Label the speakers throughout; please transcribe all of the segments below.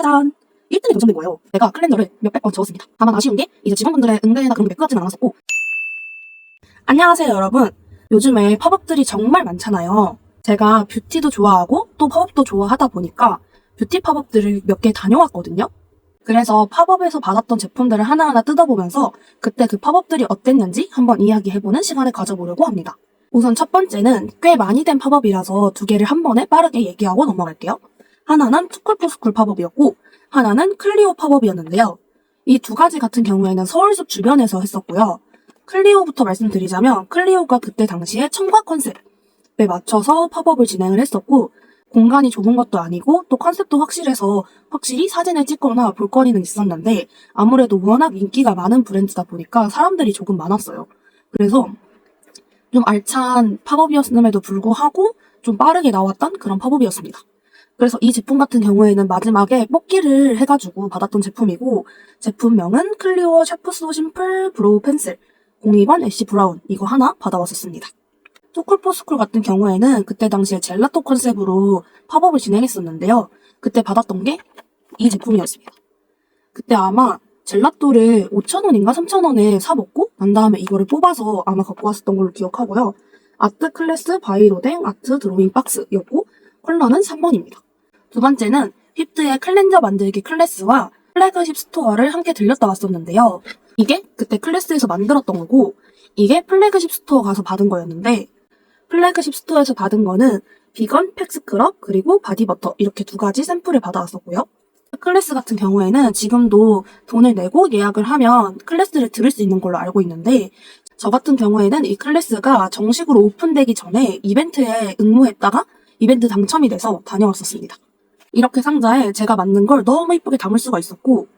Speaker 1: 짜잔! 1등이 당첨된 거예요. 제가 클렌저를 몇백 번 저었습니다. 다만 아쉬운 게 이제 직원분들의 응대나 그런 게 매끄럽진 않았었고. 안녕하세요 여러분. 요즘에 팝업들이 정말 많잖아요. 제가 뷰티도 좋아하고 또 팝업도 좋아하다 보니까 뷰티 팝업들을 몇 개 다녀왔거든요. 그래서 팝업에서 받았던 제품들을 하나하나 뜯어보면서 그때 그 팝업들이 어땠는지 한번 이야기해보는 시간을 가져보려고 합니다. 우선 첫 번째는 꽤 많이 된 팝업이라서 두 개를 한 번에 빠르게 얘기하고 넘어갈게요. 하나는 투쿨포스쿨 팝업이었고 하나는 클리오 팝업이었는데요. 이 두 가지 같은 경우에는 서울숲 주변에서 했었고요. 클리오부터 말씀드리자면 클리오가 그때 당시에 청과 컨셉에 맞춰서 팝업을 진행을 했었고 공간이 좁은 것도 아니고 또 컨셉도 확실해서 확실히 사진을 찍거나 볼거리는 있었는데 아무래도 워낙 인기가 많은 브랜드다 보니까 사람들이 조금 많았어요. 그래서 좀 알찬 팝업이었음에도 불구하고 좀 빠르게 나왔던 그런 팝업이었습니다. 그래서 이 제품 같은 경우에는 마지막에 뽑기를 해가지고 받았던 제품이고 제품명은 클리오 샤프소 심플 브로우 펜슬 02번 애쉬 브라운 이거 하나 받아왔었습니다. 투쿨포스쿨 같은 경우에는 그때 당시에 젤라또 컨셉으로 팝업을 진행했었는데요. 그때 받았던 게 이 제품이었습니다. 그때 아마 젤라또를 5,000원인가 3,000원에 사 먹고 난 다음에 이거를 뽑아서 아마 갖고 왔었던 걸로 기억하고요. 아트 클래스 바이로댕 아트 드로잉 박스였고 컬러는 3번입니다. 두 번째는 휘프트의 클렌저 만들기 클래스와 플래그십 스토어를 함께 들렸다 왔었는데요. 이게 그때 클래스에서 만들었던 거고 이게 플래그십 스토어 가서 받은 거였는데 플래그십 스토어에서 받은 거는 비건 팩 스크럽 그리고 바디버터 이렇게 두 가지 샘플을 받아왔었고요. 클래스 같은 경우에는 지금도 돈을 내고 예약을 하면 클래스를 들을 수 있는 걸로 알고 있는데 저 같은 경우에는 이 클래스가 정식으로 오픈되기 전에 이벤트에 응모했다가 이벤트 당첨이 돼서 다녀왔었습니다. 이렇게 상자에 제가 만든 걸 너무 이쁘게 담을 수가 있었고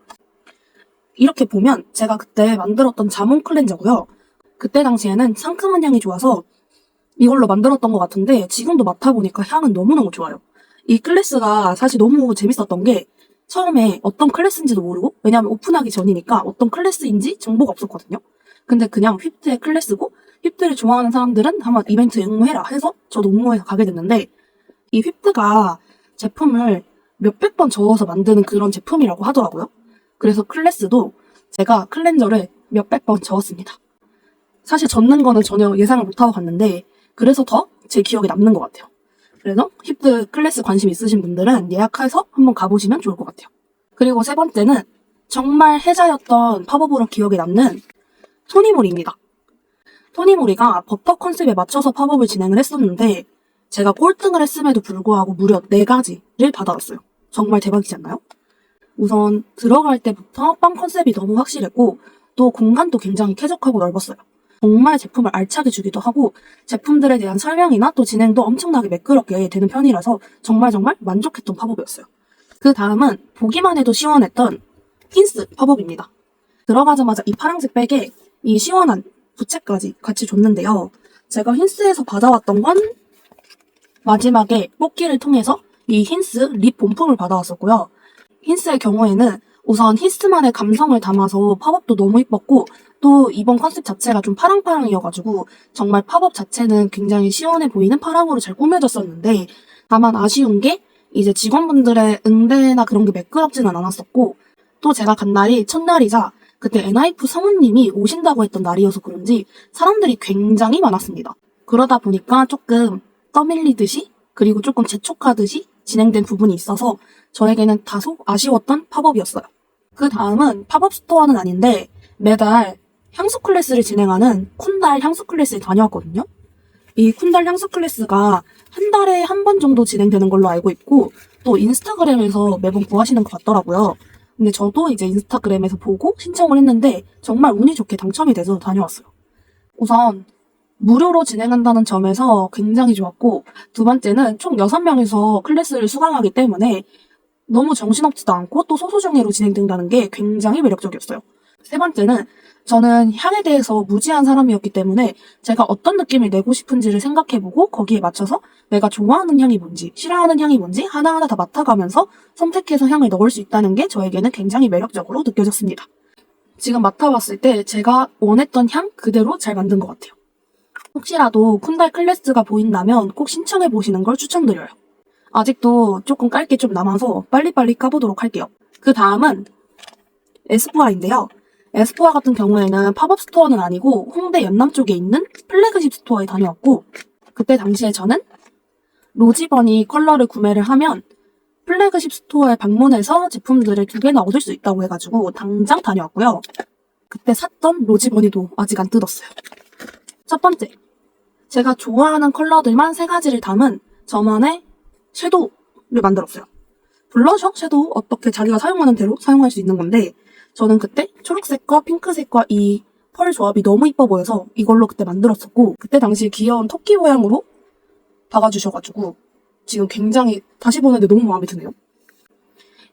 Speaker 1: 이렇게 보면 제가 그때 만들었던 자몽 클렌저고요. 그때 당시에는 상큼한 향이 좋아서 이걸로 만들었던 것 같은데 지금도 맡아보니까 향은 너무너무 좋아요. 이 클래스가 사실 너무 재밌었던 게 처음에 어떤 클래스인지도 모르고 왜냐하면 오픈하기 전이니까 어떤 클래스인지 정보가 없었거든요. 근데 그냥 휘프트의 클래스고 휘프트를 좋아하는 사람들은 한번 이벤트에 응모해라 해서 저도 응모해서 가게 됐는데 이 휘프트가 제품을 몇백 번 저어서 만드는 그런 제품이라고 하더라고요. 그래서 클래스도 제가 클렌저를 몇백 번 저었습니다. 사실 젓는 거는 전혀 예상을 못하고 갔는데 그래서 더 제 기억에 남는 것 같아요. 그래서 휘프트 클래스 관심 있으신 분들은 예약해서 한번 가보시면 좋을 것 같아요. 그리고 세 번째는 정말 혜자였던 팝업으로 기억에 남는 토니모리입니다. 토니모리가 버터 컨셉에 맞춰서 팝업을 진행을 했었는데 제가 꼴등을 했음에도 불구하고 무려 4가지를 받아왔어요. 정말 대박이지 않나요? 우선 들어갈 때부터 빵 컨셉이 너무 확실했고 또 공간도 굉장히 쾌적하고 넓었어요. 정말 제품을 알차게 주기도 하고 제품들에 대한 설명이나 또 진행도 엄청나게 매끄럽게 되는 편이라서 정말 만족했던 팝업이었어요. 그 다음은 보기만 해도 시원했던 힌스 팝업입니다. 들어가자마자 이 파란색 백에 이 시원한 부채까지 같이 줬는데요. 제가 힌스에서 받아왔던 건 마지막에 뽑기를 통해서 이 힌스 립 본품을 받아왔었고요. 힌스의 경우에는 우선 힌스만의 감성을 담아서 팝업도 너무 이뻤고 또 이번 컨셉 자체가 좀 파랑파랑이어가지고 정말 팝업 자체는 굉장히 시원해 보이는 파랑으로 잘 꾸며졌었는데 다만 아쉬운 게 이제 직원분들의 응대나 그런 게 매끄럽지는 않았었고 또 제가 간 날이 첫날이자 그때 엔하이프 성우님이 오신다고 했던 날이어서 그런지 사람들이 굉장히 많았습니다. 그러다 보니까 조금 떠밀리듯이 그리고 조금 재촉하듯이 진행된 부분이 있어서 저에게는 다소 아쉬웠던 팝업이었어요. 그 다음은 팝업 스토어는 아닌데 매달 향수 클래스를 진행하는 쿤달 향수 클래스에 다녀왔거든요. 이 쿤달 향수 클래스가 한 달에 한 번 정도 진행되는 걸로 알고 있고 또 인스타그램에서 매번 구하시는 것 같더라고요. 근데 저도 이제 인스타그램에서 보고 신청을 했는데 정말 운이 좋게 당첨이 돼서 다녀왔어요. 우선 무료로 진행한다는 점에서 굉장히 좋았고 두 번째는 총 6명에서 클래스를 수강하기 때문에 너무 정신없지도 않고 또 소소정예로 진행된다는 게 굉장히 매력적이었어요. 세 번째는 저는 향에 대해서 무지한 사람이었기 때문에 제가 어떤 느낌을 내고 싶은지를 생각해보고 거기에 맞춰서 내가 좋아하는 향이 뭔지 싫어하는 향이 뭔지 하나하나 다 맡아가면서 선택해서 향을 넣을 수 있다는 게 저에게는 굉장히 매력적으로 느껴졌습니다. 지금 맡아봤을 때 제가 원했던 향 그대로 잘 만든 것 같아요. 혹시라도 쿤달 클래스가 보인다면 꼭 신청해보시는 걸 추천드려요. 아직도 조금 깔 게 좀 남아서 빨리빨리 까보도록 할게요. 그 다음은 에스쁘아인데요. 에스쁘아 같은 경우에는 팝업 스토어는 아니고 홍대 연남 쪽에 있는 플래그십 스토어에 다녀왔고, 그때 당시에 저는 로지버니 컬러를 구매를 하면 플래그십 스토어에 방문해서 제품들을 2개나 얻을 수 있다고 해가지고 당장 다녀왔고요. 그때 샀던 로지버니도 아직 안 뜯었어요. 첫 번째, 제가 좋아하는 컬러들만 3가지를 담은 저만의 섀도우를 만들었어요. 블러셔, 섀도우 어떻게 자기가 사용하는 대로 사용할 수 있는 건데, 저는 그때 초록색과 핑크색과 이 펄 조합이 너무 이뻐 보여서 이걸로 그때 만들었었고, 그때 당시 귀여운 토끼 모양으로 박아주셔가지고 지금 굉장히 다시 보는데 너무 마음에 드네요.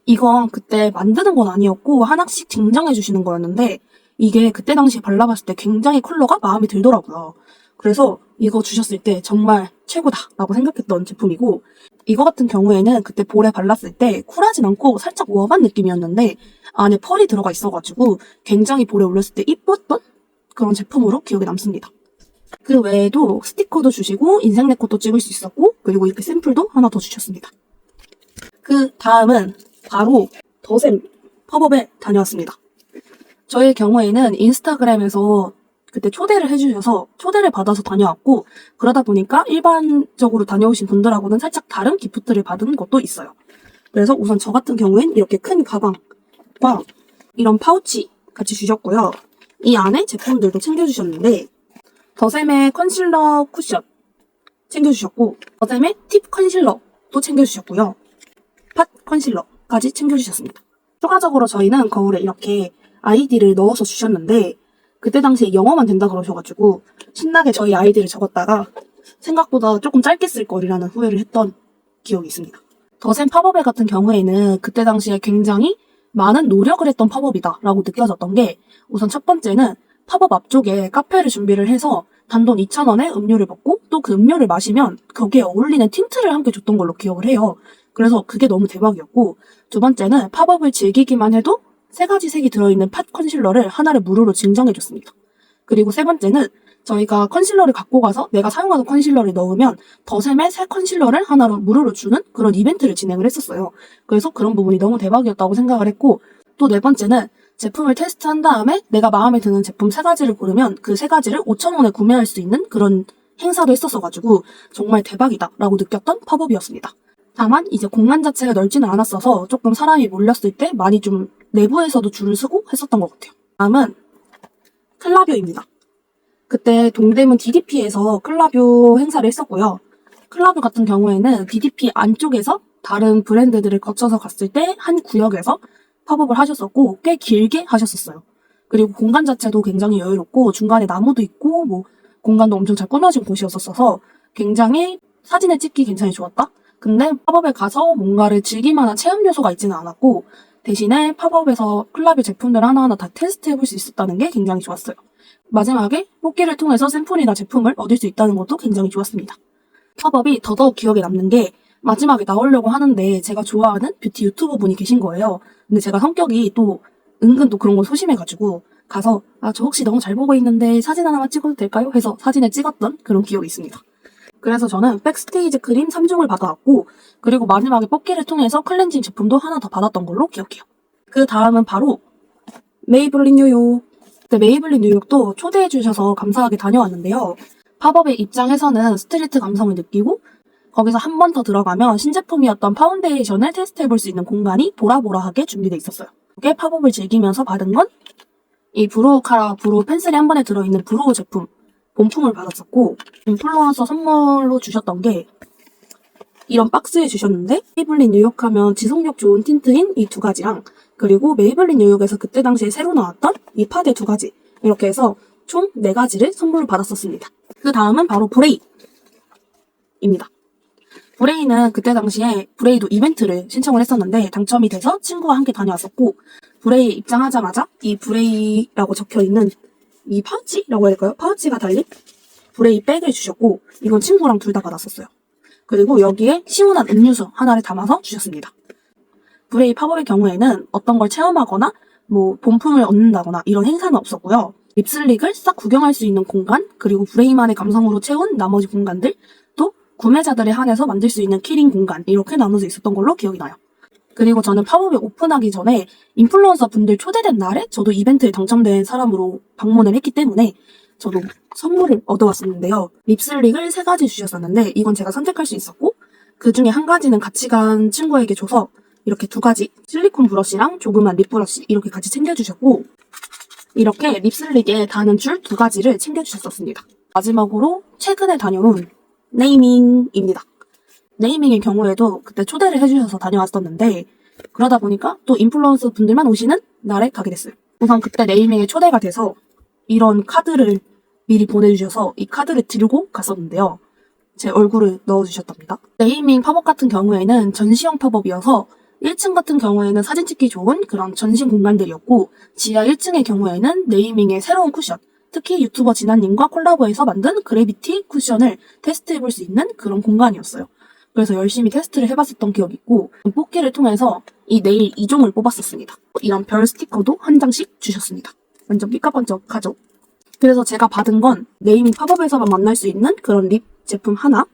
Speaker 1: 이건 그때 만드는 건 아니었고 하나씩 증정해 주시는 거였는데, 이게 그때 당시에 발라봤을 때 굉장히 컬러가 마음에 들더라고요. 그래서 이거 주셨을 때 정말 최고다라고 생각했던 제품이고, 이거 같은 경우에는 그때 볼에 발랐을 때 쿨하진 않고 살짝 웜한 느낌이었는데 안에 펄이 들어가 있어가지고 굉장히 볼에 올렸을 때 이뻤던 그런 제품으로 기억에 남습니다. 그 외에도 스티커도 주시고 인생 네컷도 찍을 수 있었고, 그리고 이렇게 샘플도 하나 더 주셨습니다. 그 다음은 바로 더샘 팝업에 다녀왔습니다. 저의 경우에는 인스타그램에서 그때 초대를 해주셔서 초대를 받아서 다녀왔고, 그러다 보니까 일반적으로 다녀오신 분들하고는 살짝 다른 기프트를 받은 것도 있어요. 그래서 우선 저 같은 경우엔 이렇게 큰 가방과 이런 파우치 같이 주셨고요. 이 안에 제품들도 챙겨주셨는데, 더샘의 컨실러 쿠션 챙겨주셨고, 더샘의 팁 컨실러도 챙겨주셨고요. 팟 컨실러까지 챙겨주셨습니다. 추가적으로 저희는 거울에 이렇게 아이디를 넣어서 주셨는데, 그때 당시에 영어만 된다 그러셔가지고 신나게 저희 아이디를 적었다가 생각보다 조금 짧게 쓸 거리라는 후회를 했던 기억이 있습니다. 더샘 팝업회 같은 경우에는 그때 당시에 굉장히 많은 노력을 했던 팝업이다 라고 느껴졌던 게, 우선 첫 번째는 팝업 앞쪽에 카페를 준비를 해서 단돈 2,000원에 음료를 먹고 또 그 음료를 마시면 거기에 어울리는 틴트를 함께 줬던 걸로 기억을 해요. 그래서 그게 너무 대박이었고, 두 번째는 팝업을 즐기기만 해도 3가지 색이 들어있는 팟 컨실러를 하나를 무료로 증정해줬습니다. 그리고 세 번째는 저희가 컨실러를 갖고 가서 내가 사용하는 컨실러를 넣으면 더샘의 새 컨실러를 하나로 무료로 주는 그런 이벤트를 진행을 했었어요. 그래서 그런 부분이 너무 대박이었다고 생각을 했고, 또 네 번째는 제품을 테스트한 다음에 내가 마음에 드는 제품 3가지를 고르면 그 3가지를 5,000원에 구매할 수 있는 그런 행사도 했었어가지고 정말 대박이다 라고 느꼈던 팝업이었습니다. 다만 이제 공간 자체가 넓지는 않았어서 조금 사람이 몰렸을 때 많이 좀 내부에서도 줄을 서고 했었던 것 같아요. 다음은 클라뷰입니다. 그때 동대문 DDP에서 클라뷰 행사를 했었고요. 클라뷰 같은 경우에는 DDP 안쪽에서 다른 브랜드들을 거쳐서 갔을 때 한 구역에서 팝업을 하셨었고 꽤 길게 하셨었어요. 그리고 공간 자체도 굉장히 여유롭고 중간에 나무도 있고 뭐 공간도 엄청 잘 꾸며진 곳이었어서 굉장히 사진을 찍기 굉장히 좋았다? 근데 팝업에 가서 뭔가를 즐길만한 체험 요소가 있지는 않았고, 대신에 팝업에서 클라뷰 제품들 하나하나 다 테스트해볼 수 있었다는 게 굉장히 좋았어요. 마지막에 뽑기를 통해서 샘플이나 제품을 얻을 수 있다는 것도 굉장히 좋았습니다. 팝업이 더더욱 기억에 남는 게, 마지막에 나오려고 하는데 제가 좋아하는 뷰티 유튜버 분이 계신 거예요. 근데 제가 성격이 또 은근 또 그런 거 소심해가지고 가서 저 혹시 너무 잘 보고 있는데 사진 하나만 찍어도 될까요? 해서 사진을 찍었던 그런 기억이 있습니다. 그래서 저는 백스테이지 크림 3종을 받아왔고, 그리고 마지막에 뽑기를 통해서 클렌징 제품도 하나 더 받았던 걸로 기억해요. 그 다음은 바로 메이블린 뉴욕. 그때 메이블린 뉴욕도 초대해주셔서 감사하게 다녀왔는데요. 팝업에 입장해서는 스트리트 감성을 느끼고, 거기서 한 번 더 들어가면 신제품이었던 파운데이션을 테스트해볼 수 있는 공간이 보라보라하게 준비되어 있었어요. 이게 팝업을 즐기면서 받은 건 이 브로우 카라 브로우 펜슬이 한 번에 들어있는 브로우 제품 본품을 받았었고, 인플루언서 선물로 주셨던 게 이런 박스에 주셨는데, 메이블린 뉴욕 하면 지속력 좋은 틴트인 이 2가지랑 그리고 메이블린 뉴욕에서 그때 당시에 새로 나왔던 이 팟의 2가지, 이렇게 해서 총 4가지를 선물로 받았었습니다. 그 다음은 바로 브레이입니다. 브레이는 그때 당시에 브레이도 이벤트를 신청을 했었는데 당첨이 돼서 친구와 함께 다녀왔었고, 브레이 입장하자마자 이 브레이라고 적혀있는 이 파우치라고 해야 될까요? 파우치가 달린 브레이 백을 주셨고, 이건 친구랑 둘 다 받았었어요. 그리고 여기에 시원한 음료수 하나를 담아서 주셨습니다. 브레이 팝업의 경우에는 어떤 걸 체험하거나 뭐 본품을 얻는다거나 이런 행사는 없었고요. 립슬릭을 싹 구경할 수 있는 공간, 그리고 브레이만의 감성으로 채운 나머지 공간들, 또 구매자들에 한해서 만들 수 있는 키링 공간 이렇게 나눠져 있었던 걸로 기억이 나요. 그리고 저는 팝업이 오픈하기 전에 인플루언서 분들 초대된 날에 저도 이벤트에 당첨된 사람으로 방문을 했기 때문에 저도 선물을 얻어왔었는데요. 립슬릭을 3가지 주셨었는데 이건 제가 선택할 수 있었고 그 중에 한 가지는 같이 간 친구에게 줘서 이렇게 2가지 실리콘 브러쉬랑 조그만 립 브러쉬 이렇게 같이 챙겨주셨고 이렇게 립슬릭에 다는 줄 2가지를 챙겨주셨었습니다. 마지막으로 최근에 다녀온 네이밍입니다. 네이밍의 경우에도 그때 초대를 해주셔서 다녀왔었는데 그러다 보니까 또 인플루언서 분들만 오시는 날에 가게 됐어요. 우선 그때 네이밍에 초대가 돼서 이런 카드를 미리 보내주셔서 이 카드를 들고 갔었는데요. 제 얼굴을 넣어주셨답니다. 네이밍 팝업 같은 경우에는 전시형 팝업이어서 1층 같은 경우에는 사진 찍기 좋은 그런 전시 공간들이었고 지하 1층의 경우에는 네이밍의 새로운 쿠션, 특히 유튜버 진아님과 콜라보해서 만든 그래비티 쿠션을 테스트해볼 수 있는 그런 공간이었어요. 그래서 열심히 테스트를 해봤었던 기억이 있고 뽑기를 통해서 이 네일 2종을 뽑았었습니다. 이런 별 스티커도 한 장씩 주셨습니다. 완전 삐까번쩍하죠? 그래서 제가 받은 건 네이밍 팝업에서만 만날 수 있는 그런 립 제품 하나,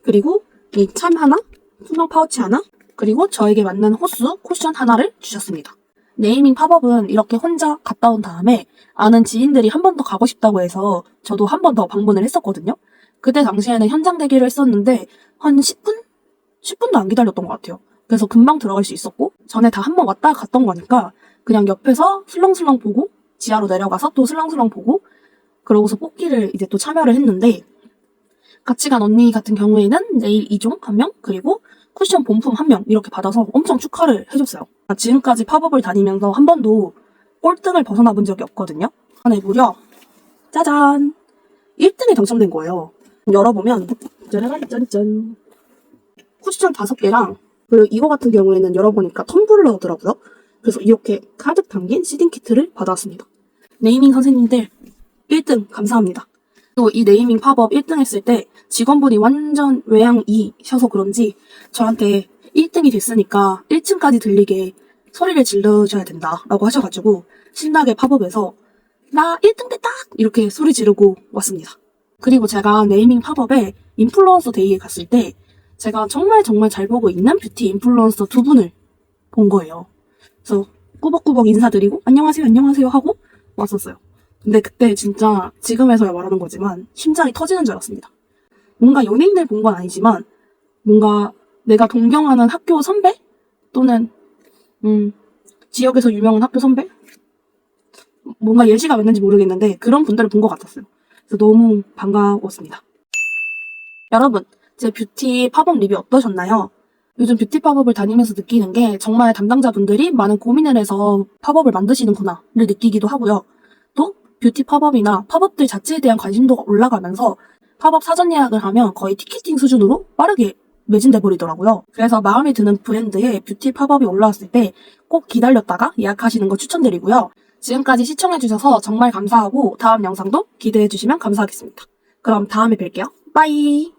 Speaker 1: 그리고 이 참 하나, 투명 파우치 하나, 그리고 저에게 맞는 호수 쿠션 하나를 주셨습니다. 네이밍 팝업은 이렇게 혼자 갔다 온 다음에 아는 지인들이 한 번 더 가고 싶다고 해서 저도 한 번 더 방문을 했었거든요. 그때 당시에는 현장 대기를 했었는데 한 10분? 10분도 안 기다렸던 것 같아요. 그래서 금방 들어갈 수 있었고 전에 다 한 번 왔다 갔던 거니까 그냥 옆에서 슬렁슬렁 보고 지하로 내려가서 또 슬렁슬렁 보고 그러고서 뽑기를 이제 또 참여를 했는데 같이 간 언니 같은 경우에는 네일 2종 1명 그리고 쿠션 본품 1명 이렇게 받아서 엄청 축하를 해줬어요. 지금까지 팝업을 다니면서 한 번도 꼴등을 벗어나 본 적이 없거든요. 안에 무려 짜잔 1등에 당첨된 거예요. 열어보면 짜라란 쿠션 5개랑 그리고 이거 같은 경우에는 열어보니까 텀블러더라고요. 그래서 이렇게 가득 담긴 시딩 키트를 받아왔습니다. 네이밍 선생님들 1등 감사합니다. 또 이 네이밍 팝업 1등 했을 때 직원분이 완전 외향이셔서 그런지 저한테 1등이 됐으니까 1층까지 들리게 소리를 질러줘야 된다라고 하셔가지고 신나게 팝업에서 나 1등 됐다! 이렇게 소리 지르고 왔습니다. 그리고 제가 네이밍 팝업에 인플루언서 데이에 갔을 때 제가 정말 잘 보고 있는 뷰티 인플루언서 2분을 본 거예요. 그래서 꾸벅꾸벅 인사드리고 안녕하세요 하고 왔었어요. 근데 그때 진짜 지금에서야 말하는 거지만 심장이 터지는 줄 알았습니다. 뭔가 연예인을 본 건 아니지만 뭔가 내가 동경하는 학교 선배? 또는 지역에서 유명한 학교 선배? 뭔가 예시가 맞는지 모르겠는데 그런 분들을 본 것 같았어요. 그래서 너무 반가웠습니다. 여러분, 제 뷰티 팝업 리뷰 어떠셨나요? 요즘 뷰티 팝업을 다니면서 느끼는 게 정말 담당자분들이 많은 고민을 해서 팝업을 만드시는구나를 느끼기도 하고요. 또 뷰티 팝업이나 팝업들 자체에 대한 관심도가 올라가면서 팝업 사전 예약을 하면 거의 티켓팅 수준으로 빠르게 매진돼 버리더라고요. 그래서 마음에 드는 브랜드의 뷰티 팝업이 올라왔을 때 꼭 기다렸다가 예약하시는 거 추천드리고요. 지금까지 시청해주셔서 정말 감사하고 다음 영상도 기대해주시면 감사하겠습니다. 그럼 다음에 뵐게요. 빠이!